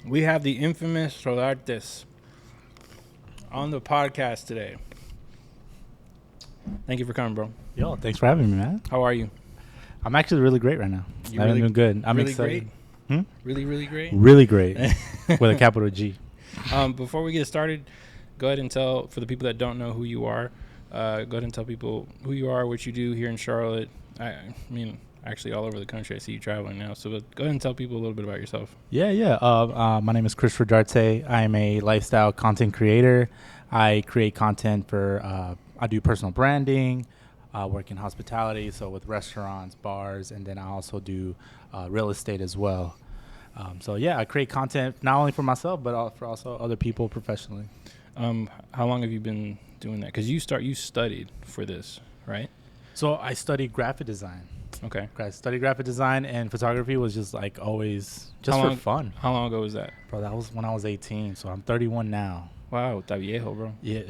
We have the infamous Rodartes on the podcast today. Thank you for coming, bro. Yo, thanks for having me, man. How are you? I'm actually really great right now. You I'm really- doing good. I'm really excited. Really, really great. Really great. With a capital G. Before we get started, go ahead and tell, for the people that don't know who you are, go ahead and tell people who you are, what you do here in Charlotte. I mean, actually all over the country. I see you traveling now. So go ahead and tell people a little bit about yourself. Yeah. My name is Chris Rodartes. I am a lifestyle content creator. I create content for, I do personal branding, work in hospitality, so with restaurants, bars, and then I also do real estate as well. I create content not only for myself, but for also other people professionally. How long have you been doing that? Because you studied for this, right? So I studied graphic design. Okay. I studied graphic design, and photography was just like always just for fun. How long ago was that? Bro, that was when I was 18, so I'm 31 now. Wow, está viejo, bro. Yeah.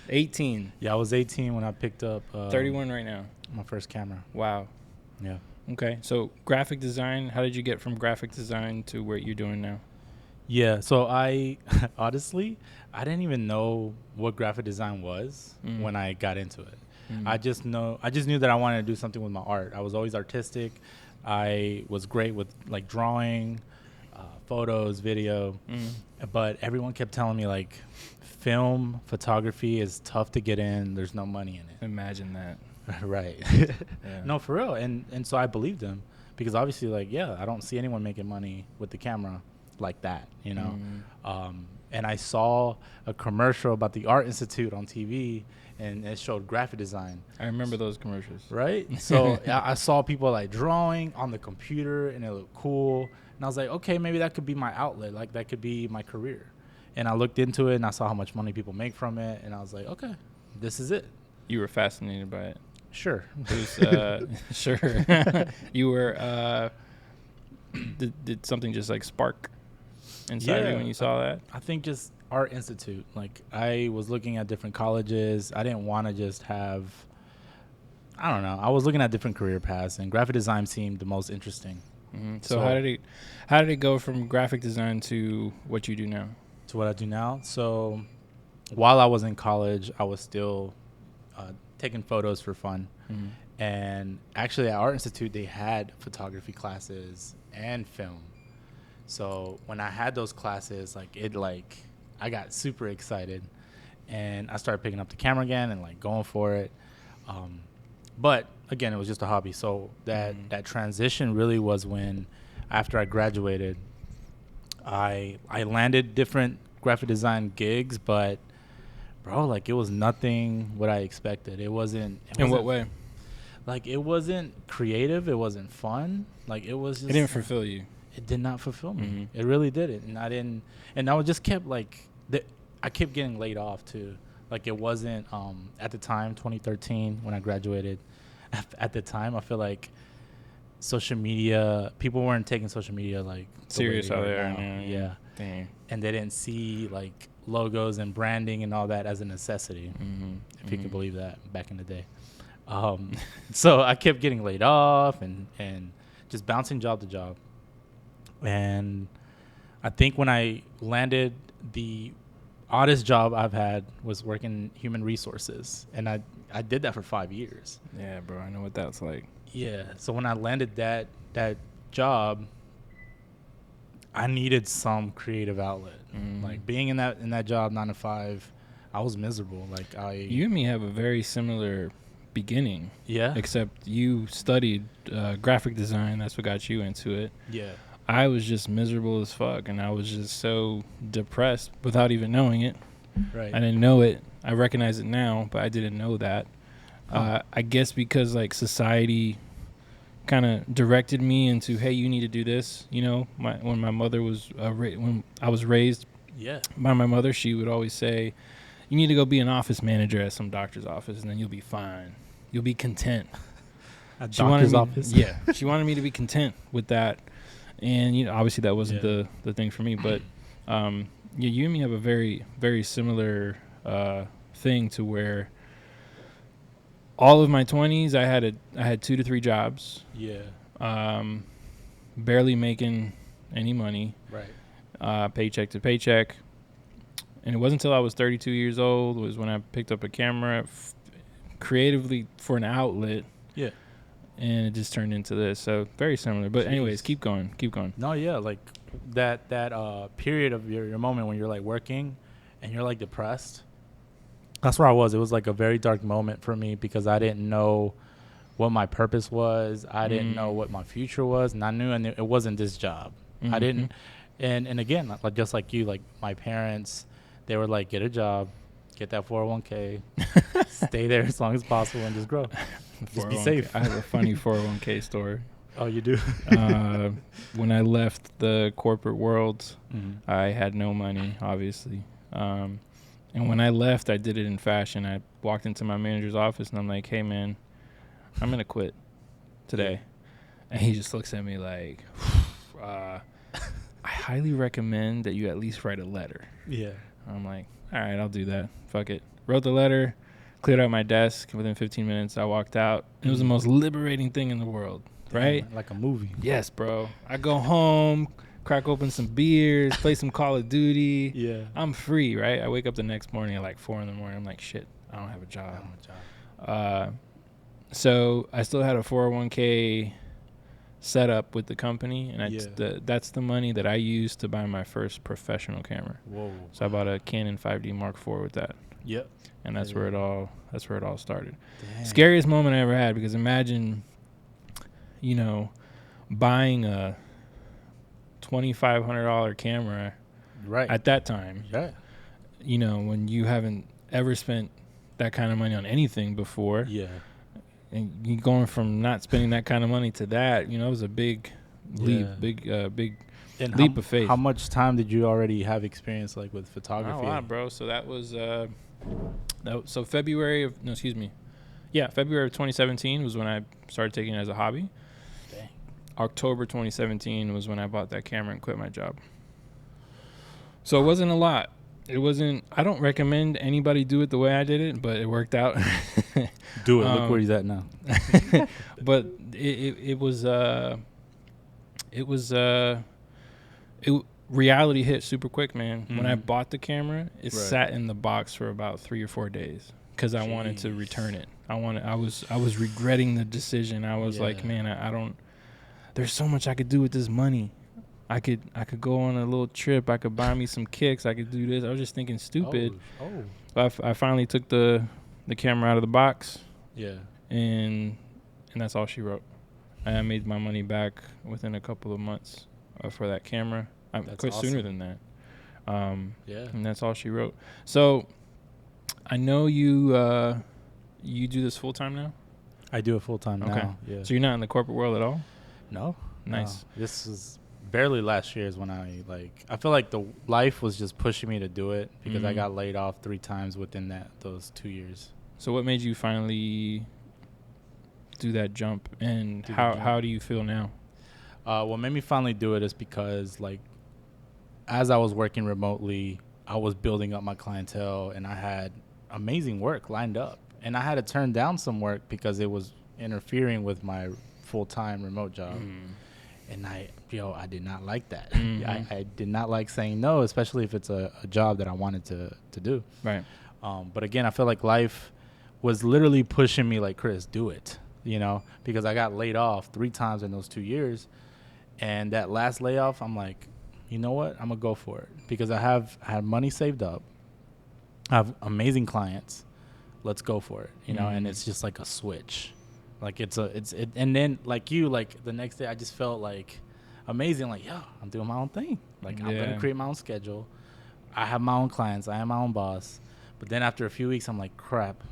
18. Yeah, I was 18 when I picked up 31 right now. my first camera. Wow. Yeah. Okay, so graphic design, how did you get from graphic design to what you're doing now? Yeah, so I honestly, I didn't even know what graphic design was when I got into it. I just knew that I wanted to do something with my art. I was always artistic. I was great with like drawing, photos, video, but everyone kept telling me like film photography is tough to get in. There's no money in it. Imagine that. Right. Yeah. No, for real. And so I believed him because obviously like, yeah, I don't see anyone making money with the camera like that, you know? And I saw a commercial about the Art Institute on TV and it showed graphic design. I remember those commercials. Right. So I saw people like drawing on the computer and it looked cool. And I was like, okay, maybe that could be my outlet. Like that could be my career. And I looked into it and I saw how much money people make from it. And I was like, okay, this is it. You were fascinated by it. Sure. It was, sure. You were, did something just like spark inside you when you saw that? I think just Art Institute. Like I was looking at different colleges. I didn't want to just have, I don't know. I was looking at different career paths and graphic design seemed the most interesting. So how did it go from graphic design to what you do now? To what I do now. So while I was in college, I was still taking photos for fun. And actually at Art Institute, they had photography classes and film. So when I had those classes, I got super excited and I started picking up the camera again and like going for it. But again, it was just a hobby. So that transition really was when after I graduated, I landed different graphic design gigs, but bro, like it was nothing what I expected. It wasn't. In what way? Like it wasn't creative. It wasn't fun. Like it was just. It didn't fulfill you. It did not fulfill me. It really didn't. And I didn't. And I just kept like. I kept getting laid off too. Like it wasn't at the time, 2013 when I graduated. At the time, I feel like social media, people weren't taking social media like serious out there. Yeah. Dang. And they didn't see like logos and branding and all that as a necessity, if you can believe that back in the day. So I kept getting laid off and just bouncing job to job. And I think when I landed, the oddest job I've had was working human resources. And I did that for 5 years. Yeah, bro. I know what that's like. Yeah. So when I landed that job, I needed some creative outlet. Like being in that job 9 to 5, I was miserable. Like you and me have a very similar beginning. Yeah. Except you studied graphic design. That's what got you into it. Yeah. I was just miserable as fuck, and I was just so depressed without even knowing it. Right. I didn't know it. I recognize it now, but I didn't know that. I guess because like society kind of directed me into, hey, you need to do this. You know, when my mother was when I was raised by my mother, she would always say, you need to go be an office manager at some doctor's office, and then you'll be fine. You'll be content. At doctor's office? Yeah. She wanted me to be content with that. And, you know, obviously that wasn't the thing for me. But you and me have a very, very similar thing to where all of my 20s, I had 2 to 3 jobs. Yeah. barely making any money, paycheck to paycheck. And it wasn't until I was 32 years old was when I picked up a camera creatively for an outlet. Yeah. And it just turned into this. So very similar. But anyways, keep going. No, yeah, like that period of your moment when you're like working and you're like depressed. That's where I was. It was like a very dark moment for me because I didn't know what my purpose was. I didn't know what my future was, and I knew it wasn't this job. I didn't. And again, like just like you, like my parents, they were like, get a job, get that 401k, stay there as long as possible, and just grow. Just be safe. I have a funny 401k story. Oh, you do? When I left the corporate world, I had no money, obviously. And when I left, I did it in fashion. I walked into my manager's office, and I'm like, hey, man, I'm going to quit today. And he just looks at me like, I highly recommend that you at least write a letter. Yeah. I'm like, all right, I'll do that. Fuck it. Wrote the letter, cleared out my desk. Within 15 minutes, I walked out. It was the most liberating thing in the world, right? Like a movie. Yes, bro. I go home, crack open some beers, play some Call of Duty. Yeah. I'm free, right? I wake up the next morning at like 4 in the morning. I'm like, shit, I don't have a job. So I still had a 401k set up with the company, and that's the money that I used to buy my first professional camera. Whoa. So I bought a Canon 5D Mark IV with that. Yep. And that's where it all started. Dang. Scariest moment I ever had, because imagine, buying a $2,500 camera at that time. Yeah. When you haven't ever spent that kind of money on anything before. Yeah. And you going from not spending that kind of money to that, it was a big leap, big leap of faith. How much time did you already have experience like with photography? Not a lot, bro. So that was February of 2017 was when I started taking it as a hobby. Dang. October 2017 was when I bought that camera and quit my job. So it wasn't a lot. I don't recommend anybody do it the way I did it, but it worked out. Do it. Look where he's at now. But reality hit super quick, man. When I bought the camera, it sat in the box for about 3 or 4 days because I wanted to return it. I was regretting the decision. I was like, man, I don't. There's so much I could do with this money. I could go on a little trip. I could buy me some kicks. I could do this. I was just thinking stupid. But I finally took the camera out of the box. Yeah. And that's all she wrote. I made my money back within a couple of months for that camera. I quit sooner than that. And that's all she wrote. So I know you do this full time now? I do it full time now. Yeah. So you're not in the corporate world at all? No. Nice. No. This was barely last year is when I feel like the life was just pushing me to do it because I got laid off 3 times within those 2 years. So what made you finally do that jump, and how do you feel now? What made me finally do it is because as I was working remotely, I was building up my clientele and I had amazing work lined up, and I had to turn down some work because it was interfering with my full-time remote job. And I did not like that. I did not like saying no, especially if it's a job that I wanted to do. Right. But again, I feel like life was literally pushing me like, Chris, do it, because I got laid off 3 times in those 2 years. And that last layoff, I'm like, you know what? I'm going to go for it because I had money saved up. I have amazing clients. Let's go for it, and it's just like a switch. And then the next day I just felt like amazing. Like, I'm doing my own thing. I'm going to create my own schedule. I have my own clients. I am my own boss. But then after a few weeks, I'm like, crap,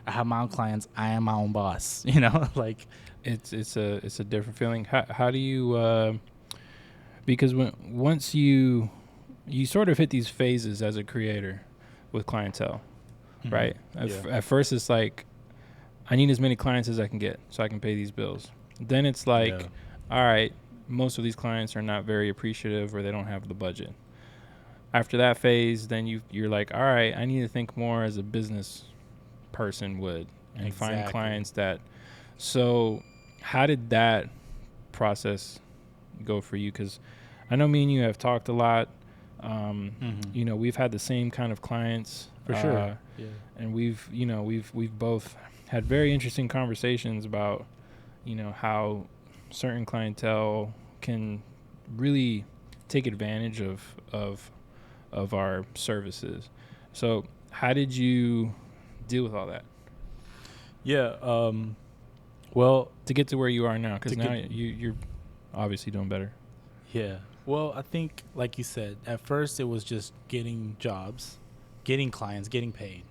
I have my own clients. I am my own boss, it's a different feeling. How do you, because once you sort of hit these phases as a creator with clientele, right? At first it's like, I need as many clients as I can get so I can pay these bills. Then it's like, all right, most of these clients are not very appreciative or they don't have the budget. After that phase, then you're like, all right, I need to think more as a business person would and find clients that. So how did that process go for you? Because I know me and you have talked a lot. You know, we've had the same kind of clients For sure. Yeah. and we've both had very interesting conversations about, you know, how certain clientele can really take advantage of our services. So how did you deal with all that? Yeah. Well, To get to where you are now, because now you're obviously doing better. yeah. Well, I think, like you said, at first it was just getting jobs, getting clients, getting paid,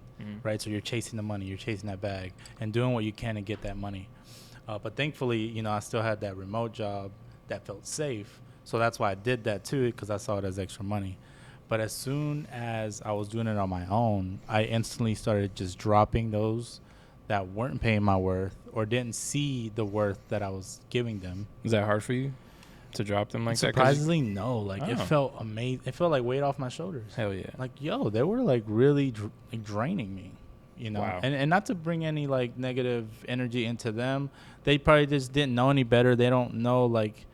right? So you're chasing the money, you're chasing that bag, and doing what you can to get that money. But thankfully, you know, I still had that remote job that felt safe. So that's why I did that too, because I saw it as extra money. But as soon as I was doing it on my own, I instantly started just dropping those that weren't paying my worth or didn't see the worth that I was giving them. Is that hard for you to drop them like that? Surprisingly, no. Like, it Oh. felt amazing. It felt like weight off my shoulders. Hell yeah. Like, yo, they were like really like draining me, you know. Wow. And not to bring any like negative energy into them. They probably just didn't know any better. They don't know like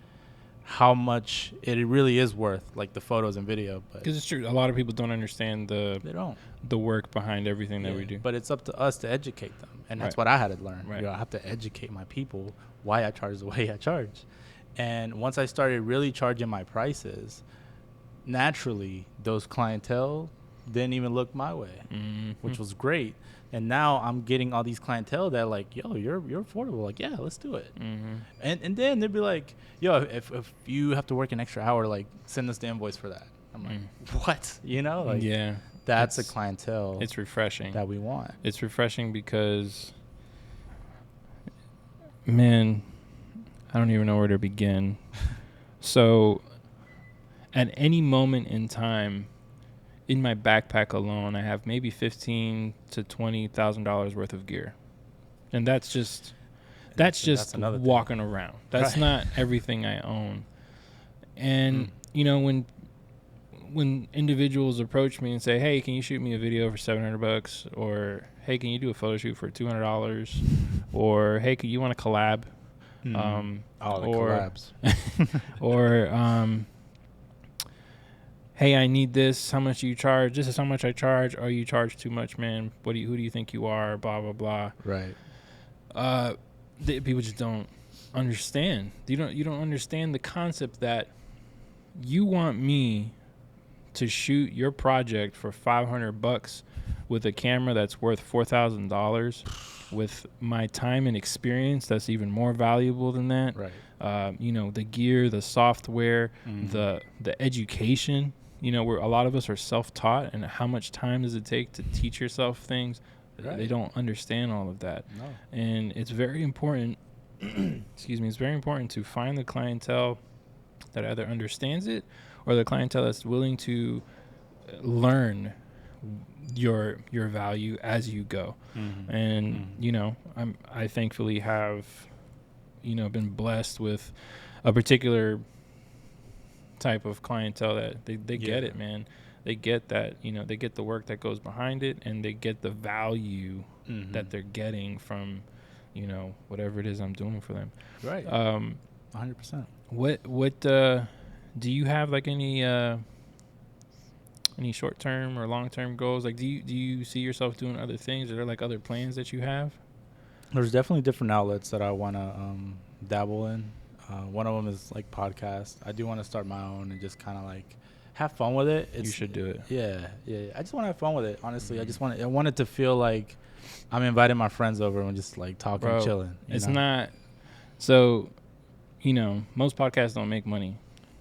how much it really is worth, like the photos and video. But Because it's true. A lot of people don't understand they don't. the work behind everything that Yeah, we do. But it's up to us to educate them, and that's Right. what I had to learn. Right. You know, I have to educate my people why I charge the way I charge. And once I started really charging my prices, naturally those clientele didn't even look my way, which was great. And now I'm getting all these clientele that like, yo, you're affordable. Like, yeah, let's do it. And then they'd be like, yo, if you have to work an extra hour, like send us the invoice for that. I'm like, what? You know, like, Yeah. that's a It's- clientele It's refreshing. that we want. It's refreshing because, man, I don't even know where to begin. So, at any moment in time, in my backpack alone, I have maybe $15,000 to $20,000 worth of gear, and that's just another thing. walking around. That's Right. not everything I own. And you know, when individuals approach me and say, "Hey, can you shoot me a video for $700?" or "Hey, can you do a photo shoot for $200?" or "Hey, you want to collab?" The or collabs. or "Hey, I need this. How much do you charge? This is how much I charge. Oh, you charge too much, man. Who do you think you are? Blah blah blah." Right. People just don't understand. You don't understand the concept that you want me to shoot your project for $500 with a camera that's worth $4,000, with my time and experience that's even more valuable than that. Right. You know, the gear, the software, the education. You know, where a lot of us are self-taught, and how much time does it take to teach yourself things? Right. They don't understand all of that. No. And it's very important, excuse me, it's very important to find the clientele that either understands it or the clientele that's willing to learn your value as you go. And you know, I thankfully have, you know, been blessed with a particular type of clientele that they get it, man. They get that, you know, they get the work that goes behind it, and they get the value that they're getting from, you know, whatever it is I'm doing for them. Right. 100%. What do you have like any short term or long term goals? Like, do you see yourself doing other things? Are there like other plans that you have? There's definitely different outlets that I want to dabble in. One of them is like podcasts. I do want to start my own and just kind of like have fun with it. You should do it. Yeah. I just want to have fun with it. Honestly, I want it to feel like I'm inviting my friends over and just like talking, Bro, chilling. It's know? not. So, you know, most podcasts don't make money,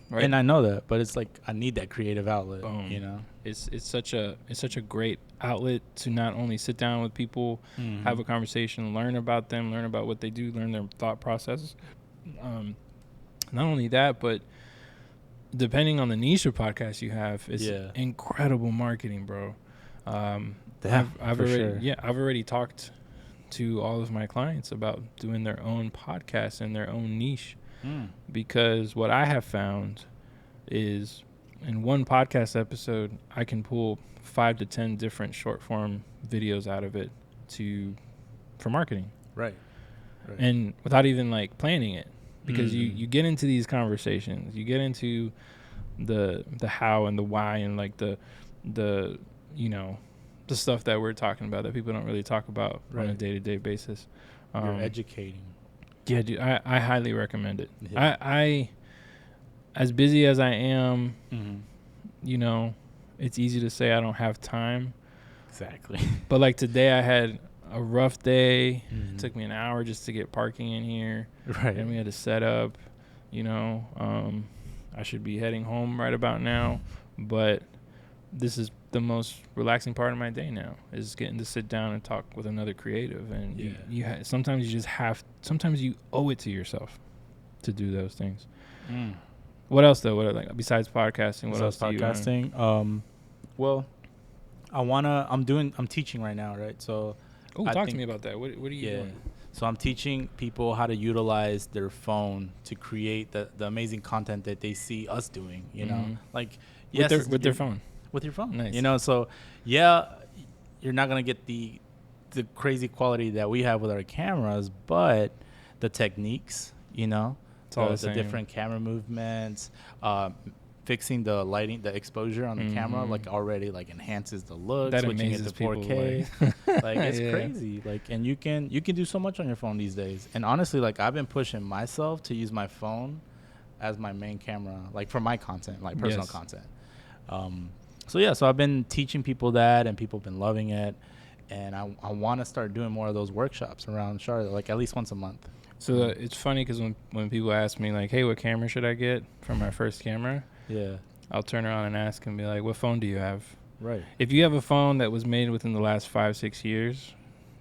right? And I know that, but it's like I need that creative outlet. Boom. You know, It's such a great outlet to not only sit down with people, have a conversation, learn about them, learn about what they do, learn their thought processes. Not only that, but depending on the niche of podcast you have, it's incredible marketing, bro. I've already talked to all of my clients about doing their own podcast in their own niche, because what I have found is in one podcast episode, I can pull 5 to 10 different short form videos out of it for marketing. Right. And without even like planning it. because you get into these conversations, you get into the how and the why and like the you know the stuff that we're talking about that people don't really talk about on a day-to-day basis. You're educating. Yeah, dude, I highly recommend it. Yeah. I as busy as I am, Mm-hmm. you know, it's easy to say I don't have time. Exactly. But like today I had a rough day. Mm-hmm. It took me an hour just to get parking in here. Right. And we had to set up, you know. I should be heading home right about now, but this is the most relaxing part of my day now, is getting to sit down and talk with another creative. And sometimes you just sometimes you owe it to yourself to do those things. What else though? What like besides podcasting? What else do you podcasting? Well, I'm teaching right now, right? So talk to me about that. What are you doing? So I'm teaching people how to utilize their phone to create the amazing content that they see us doing, you know? Like with their phone. With your phone. Nice. You know, so you're not going to get the crazy quality that we have with our cameras, but the techniques, you know, the different camera movements, fixing the lighting, the exposure on the camera, like already like enhances the look, that switching it to 4K. Like it's crazy. Like, and you can do so much on your phone these days. And honestly, like I've been pushing myself to use my phone as my main camera, like for my content, like personal content. So I've been teaching people that, and people have been loving it. And I want to start doing more of those workshops around Charlotte, like at least once a month. So it's funny because when people ask me like, hey, what camera should I get for my first camera? Yeah. I'll turn around and ask and be like, what phone do you have? Right. If you have a phone that was made within the last 5-6 years,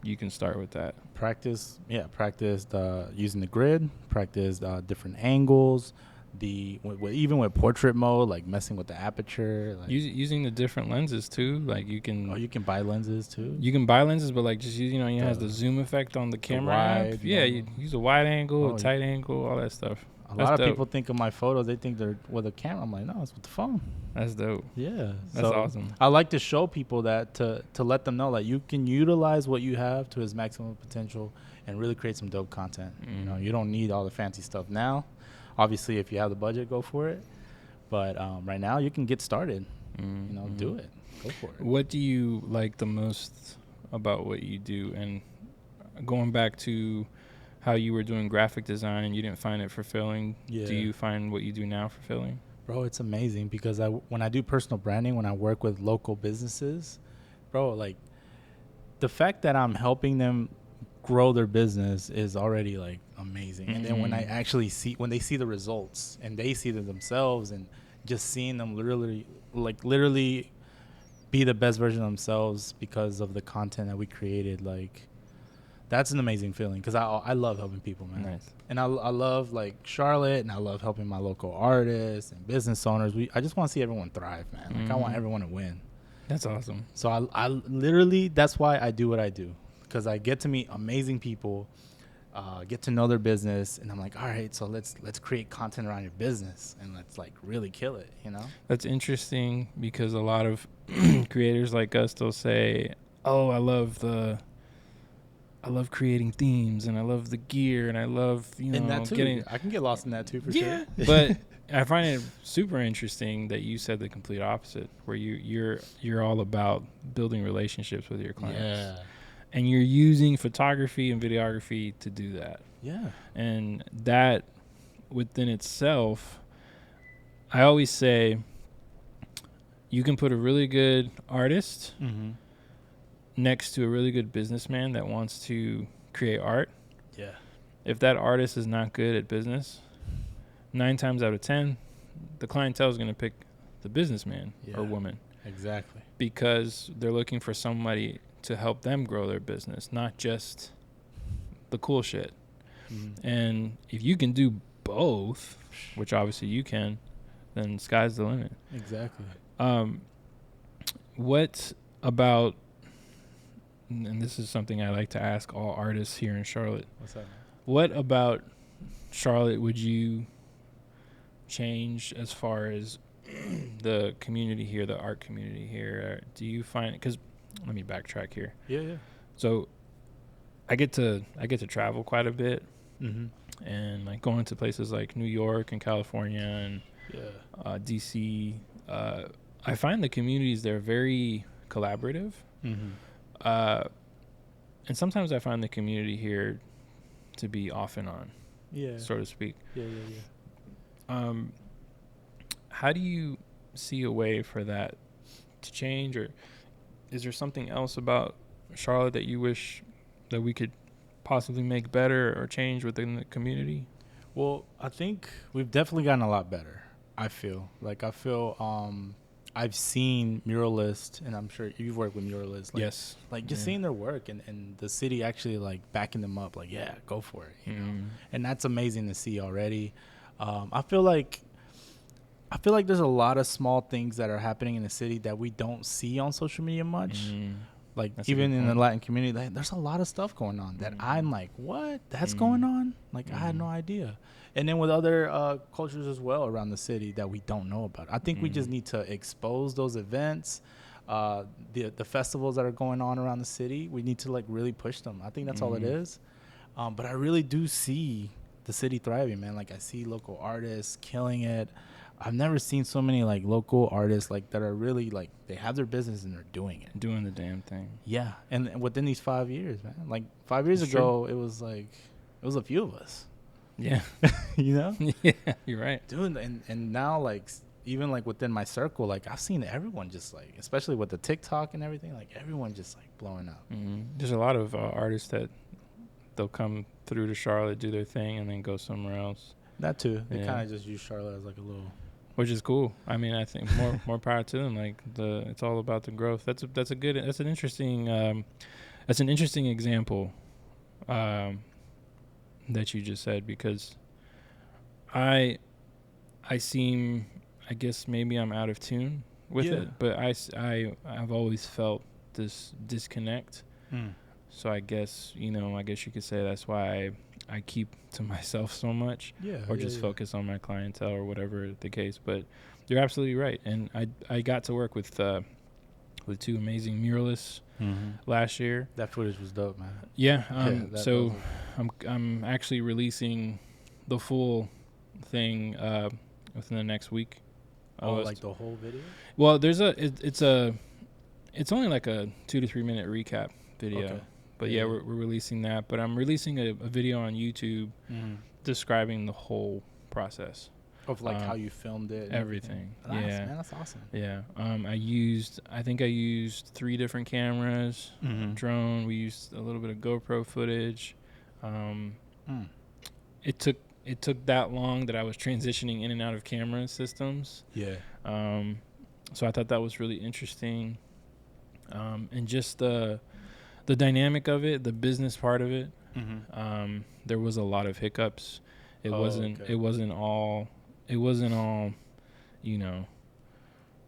you can start with that. Practice using the grid, practice different angles, even with portrait mode, like messing with the aperture, like using the different lenses too. Like you can buy lenses too. You can buy lenses, but like just it has the zoom effect on the camera app. Yeah, you use a wide angle, a tight angle, all that stuff. A lot of people think of my photos, they think they're with a camera. I'm like, no, it's with the phone. That's dope. Yeah, that's awesome. I like to show people that to let them know that you can utilize what you have to its maximum potential and really create some dope content. You know, you don't need all the fancy stuff now. Obviously, if you have the budget, go for it. But right now, you can get started. You know, do it. Go for it. What do you like the most about what you do? And going back to how you were doing graphic design and you didn't find it fulfilling, do you find what you do now fulfilling? Bro, it's amazing because when I do personal branding, when I work with local businesses, bro, like the fact that I'm helping them grow their business is already like amazing. And then when they see the results and they see them themselves, and just seeing them literally be the best version of themselves because of the content that we created, like that's an amazing feeling because I love helping people, man. Nice. And I love like Charlotte, and I love helping my local artists and business owners. I just want to see everyone thrive, man. Like I want everyone to win. That's awesome. So I literally, that's why I do what I do, because I get to meet amazing people, get to know their business, and I'm like, all right, so let's create content around your business and let's like really kill it, you know? That's interesting because a lot of creators like us, they'll say, oh, I love creating themes, and I love the gear, and I love, and that too. I can get lost in that too, for sure. But I find it super interesting that you said the complete opposite, where you're all about building relationships with your clients. Yeah. And you're using photography and videography to do that. Yeah. And that within itself, I always say you can put a really good artist next to a really good businessman that wants to create art. Yeah. If that artist is not good at business, 9 times out of 10, the clientele is going to pick the businessman or woman. Exactly. Because they're looking for somebody to help them grow their business, not just the cool shit. And if you can do both, which obviously you can, then sky's the limit. Exactly. What about, and this is something I like to ask all artists here in Charlotte. What's that? What about Charlotte would you change as far as the community here, the art community here? Do you find, because let me backtrack here. Yeah. So I get to travel quite a bit. and like going to places like New York and California and Yeah. DC, I find the communities there very collaborative. Mm-hmm. Uh, and sometimes I find the community here to be off and on, Yeah. so to speak. Yeah. How do you see a way for that to change, or is there something else about Charlotte that you wish that we could possibly make better or change within the community? Well, I think we've definitely gotten a lot better. I feel I've seen muralists, and I'm sure you've worked with muralists. Like, Yes. Like just seeing their work and the city actually like backing them up. Like, yeah, go for it. You know, and that's amazing to see already. I feel like there's a lot of small things that are happening in the city that we don't see on social media much. Like That's even in the Latin community, like, there's a lot of stuff going on that I'm like, what? That's going on? Like I had no idea. And then with other cultures as well around the city that we don't know about. I think we just need to expose those events, the festivals that are going on around the city. We need to like really push them. I think that's all it is. But I really do see the city thriving, man. Like I see local artists killing it. I've never seen so many like local artists like that are really like they have their business and they're doing it, doing the damn thing. Yeah, and within these 5 years, man. Like 5 years ago, it was a few of us. Yeah, you know. Yeah, you're right, dude. And now like even like within my circle, like I've seen everyone just like, especially with the TikTok and everything, like everyone just like blowing up. There's a lot of artists that they'll come through to Charlotte, do their thing, and then go somewhere else. That too. They kind of just use Charlotte as like a little. Which is cool. I mean, I think more power to them. Like it's all about the growth. That's an interesting example that you just said, because I guess maybe I'm out of tune with it, but I've always felt this disconnect. So I guess you could say that's why I keep to myself so much, or just focus on my clientele or whatever the case. But you're absolutely right, and I got to work with two amazing muralists last year. That footage was dope, man. Yeah. So I'm actually releasing the full thing within the next week. Like the whole video? Well, it's only like a 2 to 3 minute recap video. Okay. But yeah, we're releasing that. But I'm releasing a video on YouTube describing the whole process of like how you filmed it. Everything. Nice, man, that's awesome. Yeah. I used 3 different cameras, drone. We used a little bit of GoPro footage. It took that long that I was transitioning in and out of camera systems. Yeah. So I thought that was really interesting. And just the dynamic of it, the business part of it, there was a lot of hiccups. It wasn't all, you know.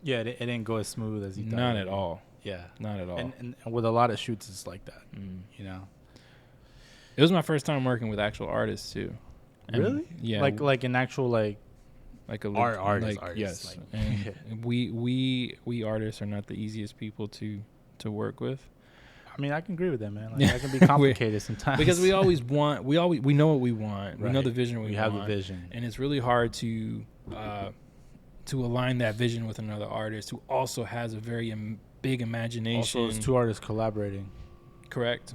Yeah, it didn't go as smooth as you thought. Not at all. Yeah. Not at all. And with a lot of shoots, it's like that, you know. It was my first time working with actual artists too. And really? Yeah. Like an actual like a artist. Yes. Like, and we artists are not the easiest people to work with. I mean, I can agree with that, man. Like, that can be complicated sometimes. Because we know what we want. Right. We know the vision we have the vision. And it's really hard to align that vision with another artist who also has a very big imagination. Also, it's 2 artists collaborating. Correct.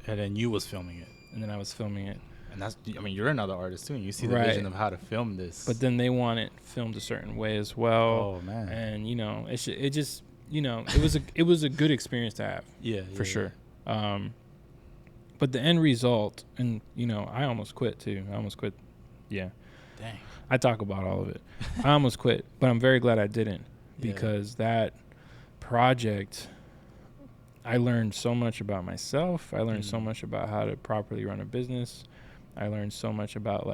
And then you was filming it. And then I was filming it. And you're another artist too, and you see the vision of how to film this. But then they want it filmed a certain way as well. Oh man! And it just it was a good experience to have. Yeah, for sure. But the end result, and I almost quit too. Yeah. Dang. I talk about all of it. I almost quit, but I'm very glad I didn't, because that project, I learned so much about myself. I learned so much about how to properly run a business. I learned so much about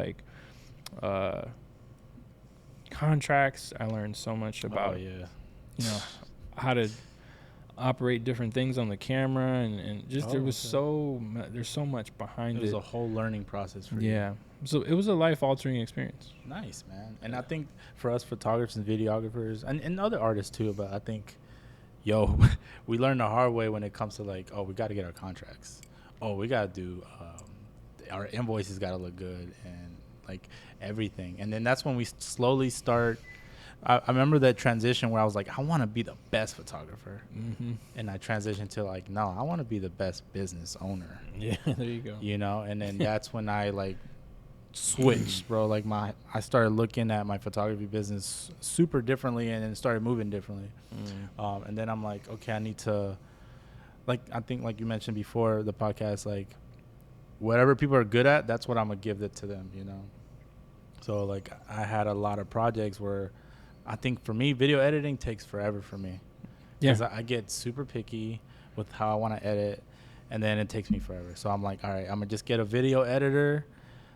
contracts. I learned so much about how to operate different things on the camera, and just there's so much behind it. There's a whole learning process for you. Yeah. So it was a life-altering experience. Nice, man. And I think for us photographers and videographers and other artists too, but I think we learned the hard way when it comes to we got to get our contracts. We got to do our invoices got to look good, and like everything. And then that's when we slowly start. I remember that transition where I was like, I want to be the best photographer. Mm-hmm. And I transitioned to like, no, I want to be the best business owner. Yeah, there you go. You know, and then that's when I like switched, bro. Like I started looking at my photography business super differently, and then started moving differently. And then I'm like, okay, I need to, like, I think like you mentioned before the podcast, like whatever people are good at, that's what I'm gonna give it to them, you know. So like I had a lot of projects where I think for me, video editing takes forever for me. Yeah. Because I get super picky with how I want to edit, and then it takes me forever. So I'm like, all right, I'm going to just get a video editor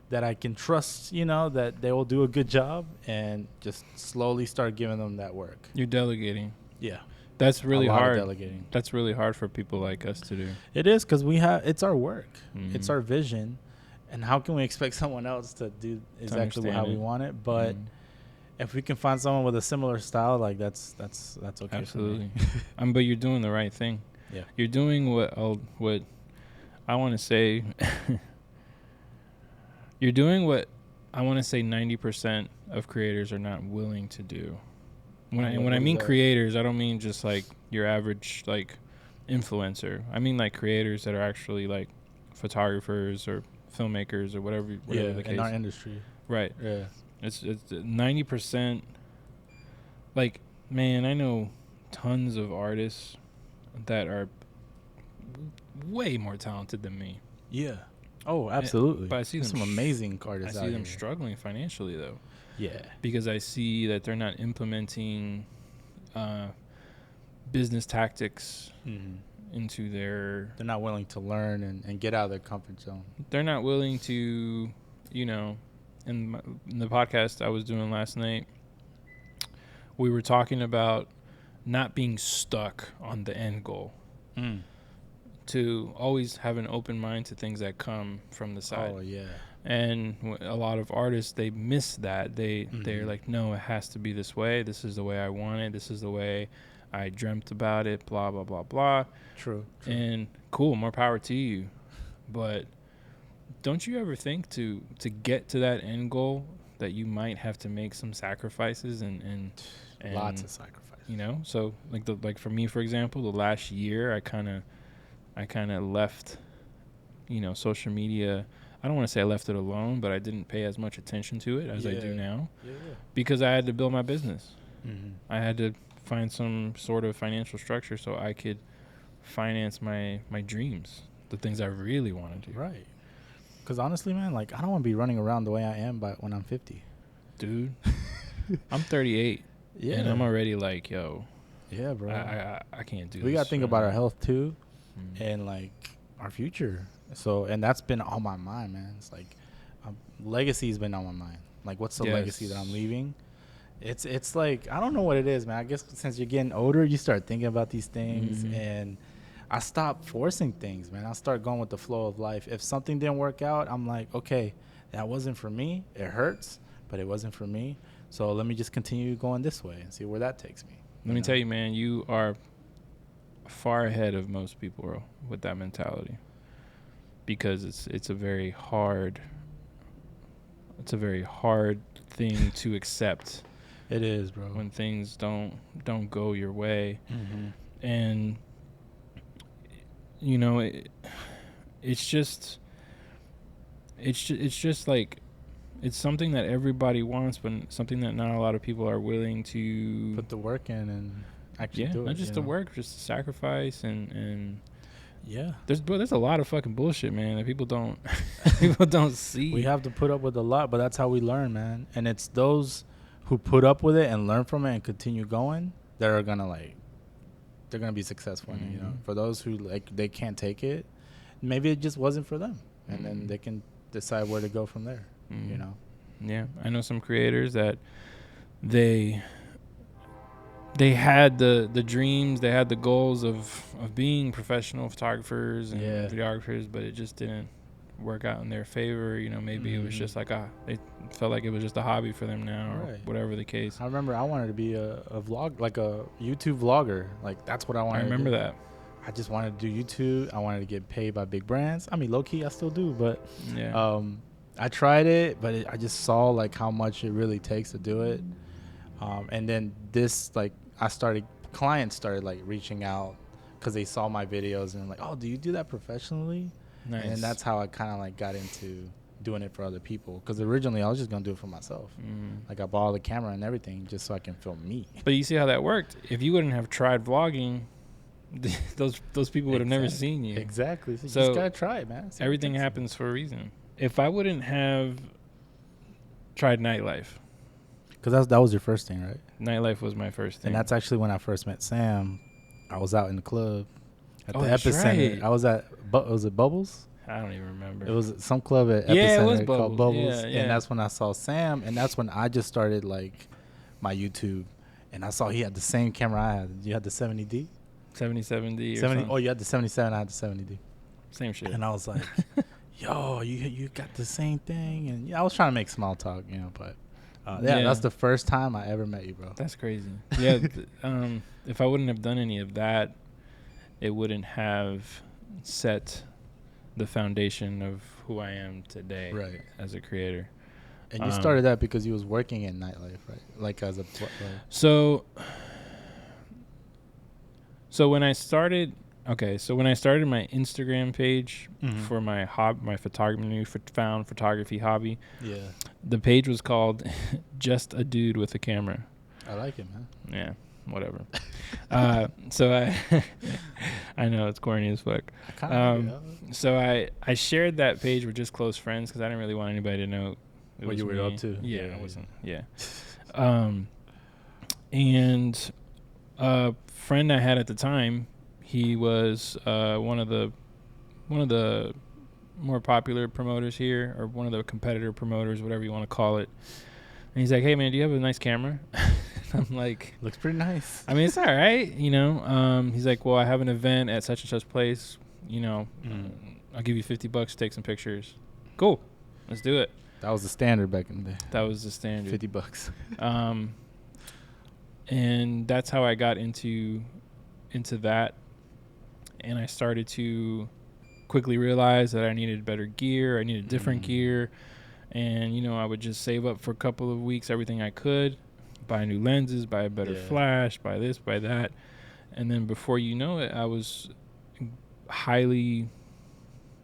that I can trust, you know, that they will do a good job, and just slowly start giving them that work. You're delegating. Yeah. That's really a lot hard. Of delegating. That's really hard for people like us to do. It is, because it's our work. It's our vision. And how can we expect someone else to do exactly how we want it? But if we can find someone with a similar style, like that's okay. Absolutely. But you're doing the right thing. Yeah. You're doing what I want to say. You're doing what I want to say 90% of creators are not willing to do. When I mean creators, I don't mean just like your average like influencer. I mean like creators that are actually like photographers or filmmakers or whatever the case. In our industry. Right. Yeah. It's 90%. Like, man, I know tons of artists that are way more talented than me. Yeah. Oh, absolutely. But I see some amazing artists out here. I see them struggling financially, though. Yeah. Because I see that they're not implementing business tactics into their... They're not willing to learn and get out of their comfort zone. They're not willing to, you know... In the podcast I was doing last night, we were talking about not being stuck on the end goal. To always have an open mind to things that come from the side. Oh, yeah. And a lot of artists, they miss that. They're like, no, it has to be this way. This is the way I want it. This is the way I dreamt about it, blah, blah, blah, blah. True. And cool, more power to you. But... don't you ever think to get to that end goal that you might have to make some sacrifices and lots of sacrifices, you know? So like for me, for example, the last year I kind of left, you know, social media. I don't want to say I left it alone, but I didn't pay as much attention to it as I do now. Yeah. Because I had to build my business. I had to find some sort of financial structure so I could finance my dreams, the things I really want to do. Right. Because honestly, man, like, I don't want to be running around the way I am when I'm 50. Dude, I'm 38. Yeah. And I'm already like, yo. Yeah, bro. I can't do this. We got to think about our health, too, and, like, our future. So, and that's been on my mind, man. It's like, legacy's been on my mind. Like, what's the legacy that I'm leaving? It's like, I don't know what it is, man. I guess since you're getting older, you start thinking about these things, and... I stopped forcing things, man. I start going with the flow of life. If something didn't work out, I'm like, okay, that wasn't for me. It hurts, but it wasn't for me. So let me just continue going this way and see where that takes me. Let me tell you, man, you are far ahead of most people, bro, with that mentality. Because it's a very hard thing to accept. It is, bro. When things don't go your way. And you know, it's just like, it's something that everybody wants, but something that not a lot of people are willing to put the work in and actually do it. Not just the work, just the sacrifice and yeah. There's a lot of fucking bullshit, man, that people don't see. We have to put up with a lot, but that's how we learn, man. And it's those who put up with it and learn from it and continue going that are gonna they're going to be successful in it, you know. For those who, like, they can't take it, maybe it just wasn't for them. And then they can decide where to go from there, you know. Yeah. I know some creators that they had the dreams, they had the goals of being professional photographers and videographers, but it just didn't work out in their favor. You know, maybe it was just like they felt like it was just a hobby for them now, or whatever the case. I remember I wanted to be a vlog, like a YouTube vlogger. Like, that's what I wanted. I remember to do. that. I I just wanted to do YouTube. I wanted to get paid by big brands. I mean, low key, I still do, but Yeah. I tried it, but I just saw like how much it really takes to do it. And then this, like, clients started like reaching out because they saw my videos and like, oh, do you do that professionally? Nice. And that's how I kind of like got into doing it for other people. Because originally I was just gonna do it for myself. Like I bought the camera and everything just so I can film me. But you see how that worked. If you wouldn't have tried vlogging, those people would have never seen you. Exactly. So you So just gotta try it, man. See everything happens for a reason. If I wouldn't have tried nightlife, because that was your first thing, right? nightlife was my first thing. And that's actually when I first met Sam. I was out in the club at the that's Epicenter. right. I was at was it Bubbles? I don't even remember. It was some club at Yeah, it Epicenter was called Bubbles. Yeah. And that's when I saw Sam, and that's when I just started like my YouTube. And I saw he had the same camera I had. You had the 70D? 7070 or 70. something. Oh, you had the 77. I had the 70D. Same shit. And I was like, yo, you got the same thing. And I was trying to make small talk, but that's the first time I ever met you, bro. That's crazy. Yeah. If I wouldn't have done any of that, it wouldn't have set the foundation of who I am today, Right, as a creator. And you started that because you was working in nightlife, right? Like as a So when I started my Instagram page for my photography hobby, the page was called Just a Dude with a Camera. I like it, man. Yeah, whatever. So I know it's corny as fuck. So I shared that page with just close friends because I didn't really want anybody to know what you were up to. Yeah, I wasn't. Yeah. And a friend I had at the time, he was one of the more popular promoters here, or one of the competitor promoters, whatever you want to call it. And he's like, "Hey man, do you have a nice camera?" I'm like, "Looks pretty nice." I mean, it's all right, He's like, "Well, I have an event at such and such place. I'll give you $50 to take some pictures." Cool, let's do it. That was the standard back in the day. That was the standard. $50. And that's how I got into that. And I started to quickly realize that I needed better gear. I needed different gear. And, I would just save up for a couple of weeks, everything I could, buy new lenses, buy a better flash, buy this, buy that. And then before you know it, I was highly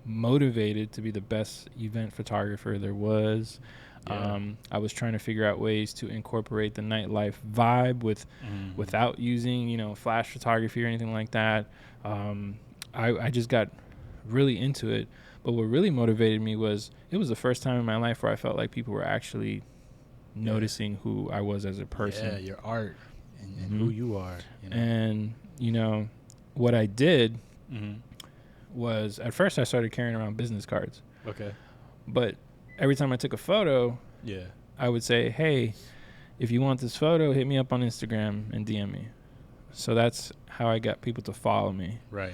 motivated to be the best event photographer there was. I was trying to figure out ways to incorporate the nightlife vibe without using, flash photography or anything like that. I just got really into it. But what really motivated me was it was the first time in my life where I felt like people were actually noticing who I was as a person. Yeah, your art and who you are. And, what I did was at first I started carrying around business cards. Okay. But every time I took a photo, I would say, "Hey, if you want this photo, hit me up on Instagram and DM me." So that's how I got people to follow me. Right.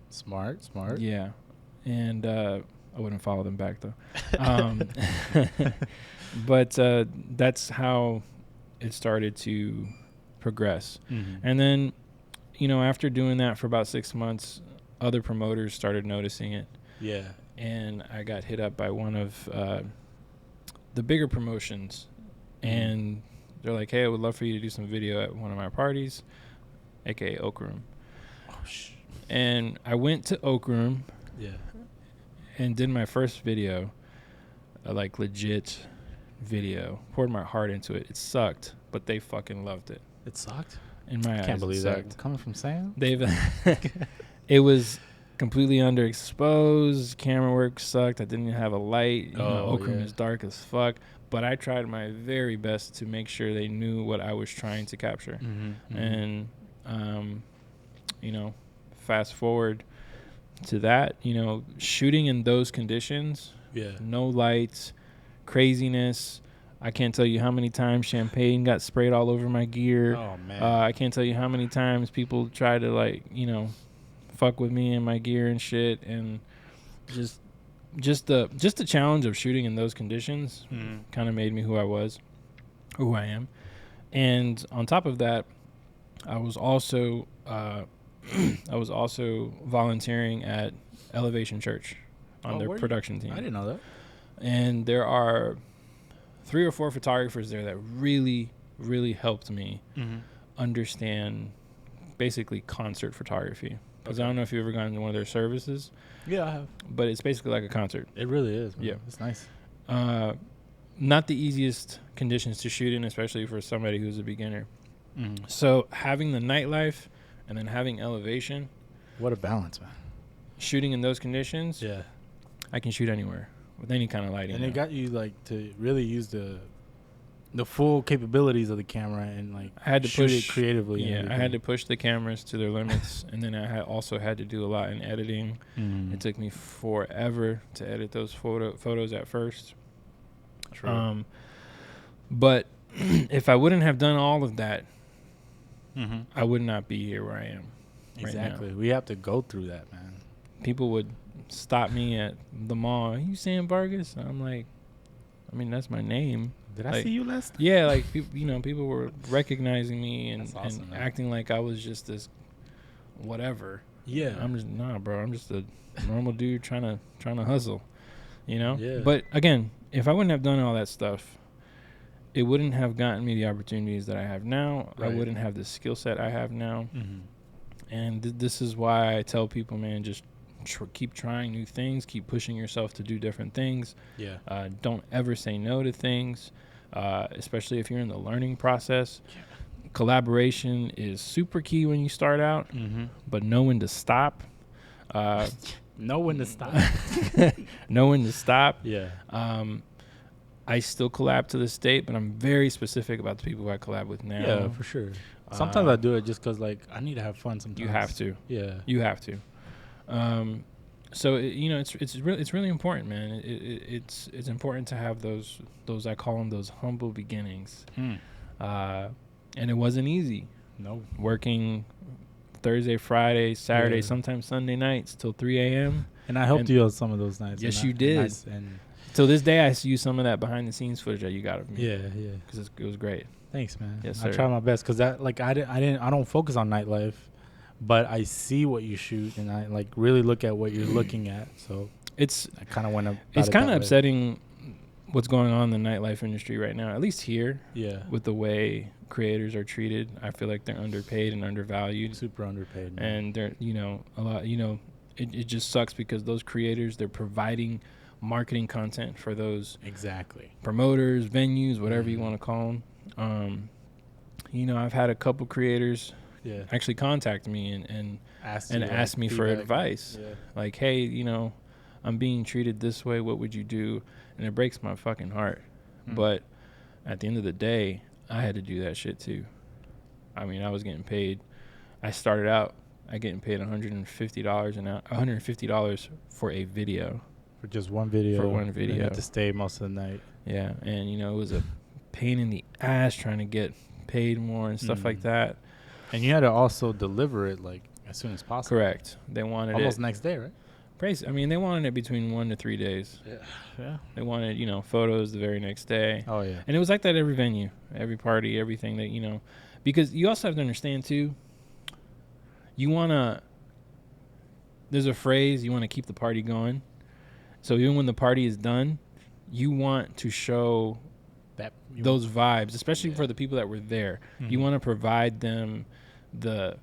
Smart. Yeah. And I wouldn't follow them back, though. But that's how it started to progress. And then, after doing that for about 6 months, other promoters started noticing it. Yeah. And I got hit up by one of the bigger promotions. And they're like, "Hey, I would love for you to do some video at one of my parties," a.k.a. Oak Room. And I went to Oak Room and did my first video, like legit video. Poured my heart into it. It sucked, but they fucking loved it. It sucked? In my eyes, I can't believe that. Coming from Sam? It was completely underexposed. Camera work sucked. I didn't even have a light. Oak Room is dark as fuck. But I tried my very best to make sure they knew what I was trying to capture. And, fast forward to that, shooting in those conditions, no lights, craziness. I can't tell you how many times champagne got sprayed all over my gear. Oh, man. I can't tell you how many times people try to fuck with me and my gear and shit. And just the challenge of shooting in those conditions kind of made me who I am. And on top of that, I was also I was also volunteering at Elevation Church on their production team. I didn't know that. And there are 3 or 4 photographers there that really, really helped me understand basically concert photography. Because I don't know if you've ever gone to one of their services. Yeah, I have. But it's basically like a concert. It really is, man. Yeah. It's nice. Not the easiest conditions to shoot in, especially for somebody who's a beginner. Mm-hmm. So having the nightlife and then having elevation. What a balance, man. Shooting in those conditions. Yeah. I can shoot anywhere with any kind of lighting. And it got you like to really use the full capabilities of the camera and like I had to shoot push it creatively. Yeah, I had to push the cameras to their limits, and then I also had to do a lot in editing. It took me forever to edit those photos at first. True. But if I wouldn't have done all of that, I would not be here where I am. Exactly. Right now. We have to go through that, man. People would stop me at the mall. Are you Sam Vargas? I'm like, I mean, that's my name. Did I see you last time? Yeah, like, people were recognizing me and, awesome, and man. acting like I was just this whatever. Yeah. I'm just, nah, bro. I'm just a normal dude trying to hustle, Yeah. But again, if I wouldn't have done all that stuff, it wouldn't have gotten me the opportunities that I have now. Right. I wouldn't have the skill set I have now. And this is why I tell people, man, just keep trying new things, keep pushing yourself to do different things. Yeah. Don't ever say no to things, especially if you're in the learning process. Yeah. Collaboration is super key when you start out, but know when to stop. Know when to stop. Know when to stop. Yeah. I still collab to this date, but I'm very specific about the people I collab with now. Yeah, for sure. Sometimes I do it just because, like, I need to have fun sometimes. You have to. Yeah. You have to. So it's really important, man. It's important to have those I call them those humble beginnings. And it wasn't easy. No. Working Thursday, Friday, Saturday, sometimes Sunday nights till 3 a.m. And I helped you on some of those nights. Yes, you did. And till this day, I see some of that behind the scenes footage that you got of me. Yeah. Because it was great. Thanks, man. Yes, sir. I try my best because that, like, I don't focus on nightlife, but I see what you shoot and I like really look at what you're looking at. So I kind of went up. It's kind of upsetting what's going on in the nightlife industry right now, at least here. Yeah. With the way creators are treated, I feel like they're underpaid and undervalued. Super underpaid. Man. And they're, a lot, it just sucks because those creators, they're providing marketing content for those promoters, venues, whatever you want to call them. I've had a couple creators actually contact me and ask me for advice. Yeah. Like, hey, I'm being treated this way. What would you do? And it breaks my fucking heart. But at the end of the day, I had to do that shit too. I mean, I was getting paid. I started out getting paid $150 an hour, $150 for a video. For just one video. For one video. You had to stay most of the night. Yeah, and it was a pain in the ass trying to get paid more and stuff like that. And you had to also deliver it like as soon as possible. Correct. They wanted almost next day, right? They wanted it between 1 to 3 days. Yeah. They wanted, photos the very next day. Oh, yeah. And it was like that every venue, every party, everything that, because you also have to understand, too, there's a phrase, you want to keep the party going. So even when the party is done, you want to show those vibes, especially for the people that were there. You want to provide them the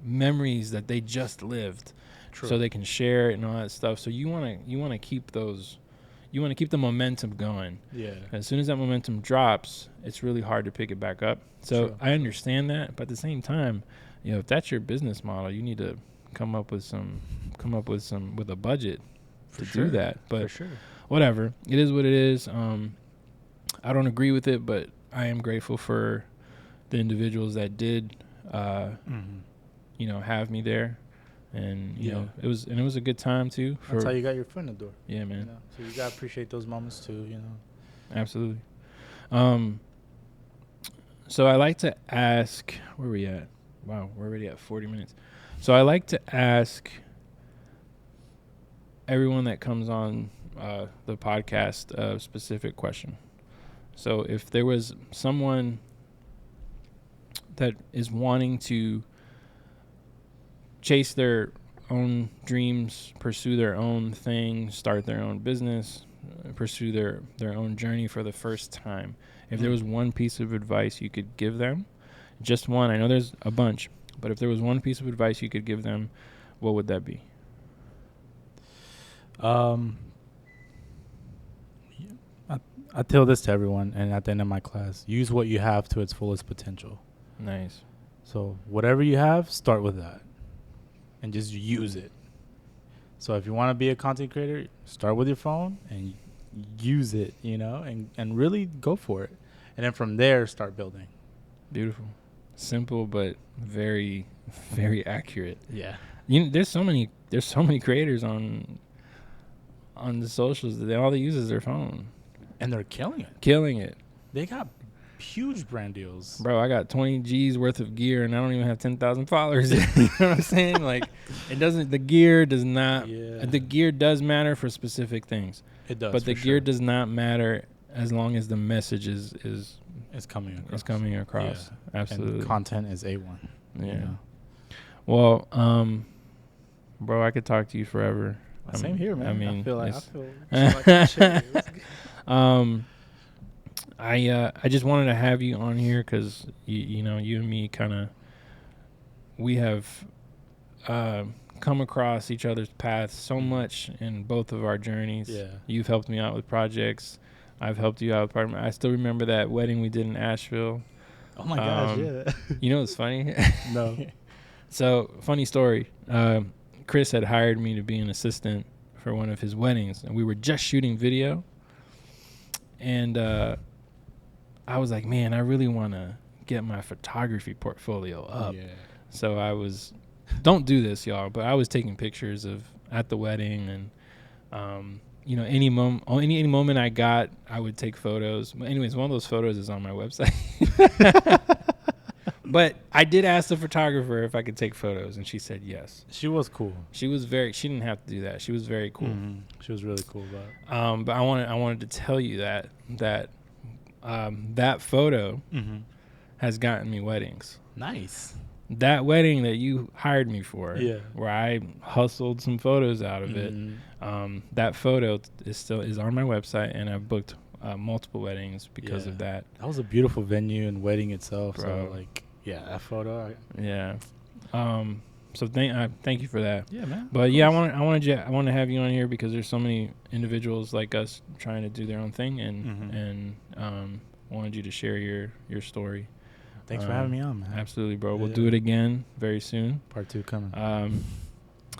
memories that they just lived. True. So they can share it and all that stuff. So you want to keep the momentum going. Yeah. As soon as that momentum drops, it's really hard to pick it back up. So True. I understand that, but at the same time, if that's your business model, you need to come up with a budget to do that. But whatever, it is what it is. I don't agree with it, but I am grateful for the individuals that did, have me there. And it was a good time too. That's how you got your foot in the door. Yeah, man. So you gotta appreciate those moments too. Absolutely. So I like to ask, where are we at? Wow, we're already at 40 minutes. So I like to ask everyone that comes on the podcast a specific question. So if there was someone that is wanting to chase their own dreams, pursue their own thing, start their own business, pursue their own journey for the first time. If there was one piece of advice you could give them, just one, I know there's a bunch, but if there was one piece of advice you could give them, what would that be? I tell this to everyone, and at the end of my class, use what you have to its fullest potential. Nice. So whatever you have, start with that, and just use it. So if you want to be a content creator, start with your phone and use it, and really go for it. And then from there, start building. Beautiful. Simple, but very, very accurate. Yeah. There's so many creators on the socials that all they use is their phone. And they're killing it. Killing it. They got huge brand deals. Bro, I got 20 G's worth of gear and I don't even have 10,000 followers. You know what I'm saying? Like, the gear does not, the gear does matter for specific things. It does. But the gear does not matter as long as the message is coming across. Is coming across. Yeah. Absolutely. And content is A1. Yeah. Well, bro, I could talk to you forever. Same here, man. I mean, I feel like I just wanted to have you on here because you and me we have come across each other's paths so much in both of our journeys. Yeah. You've helped me out with projects. I've helped you out with part of I still remember that wedding we did in Asheville. Oh my gosh, yeah. You know what's funny? No. So, funny story. Chris had hired me to be an assistant for one of his weddings, and we were just shooting video. And I was like, man, I really want to get my photography portfolio up. Yeah. So I was, don't do this, y'all, but I was taking pictures at the wedding, and any moment I got, I would take photos. But anyways, one of those photos is on my website. But I did ask the photographer if I could take photos, and she said yes. She was cool. She didn't have to do that. She was very cool. Mm-hmm. She was really cool about it. But I wanted to tell you that photo has gotten me weddings. Nice. That wedding that you hired me for, where I hustled some photos out of it. That photo is on my website, and I've booked multiple weddings because of that. That was a beautiful venue and wedding itself. Bro. So that photo. So thank you for that. Yeah, man. But yeah, I wanted to have you on here because there's so many individuals like us trying to do their own thing, and wanted you to share your story. Thanks for having me on, man. Absolutely, bro. We'll do it again very soon. Part 2 coming.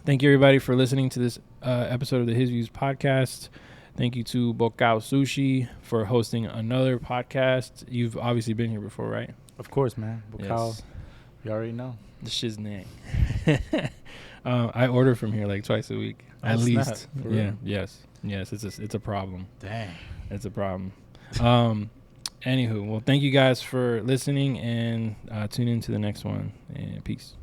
Thank you, everybody, for listening to this episode of the Hizviewz podcast. Thank you to Bokao Sushi for hosting another podcast. You've obviously been here before, right? Of course, man. Bokao, yes. You already know. The shiznang. I order from here like twice a week, at least. Yeah. Yes. It's a problem. Dang. It's a problem. Anywho, well, thank you guys for listening, and tune in to the next one. And peace.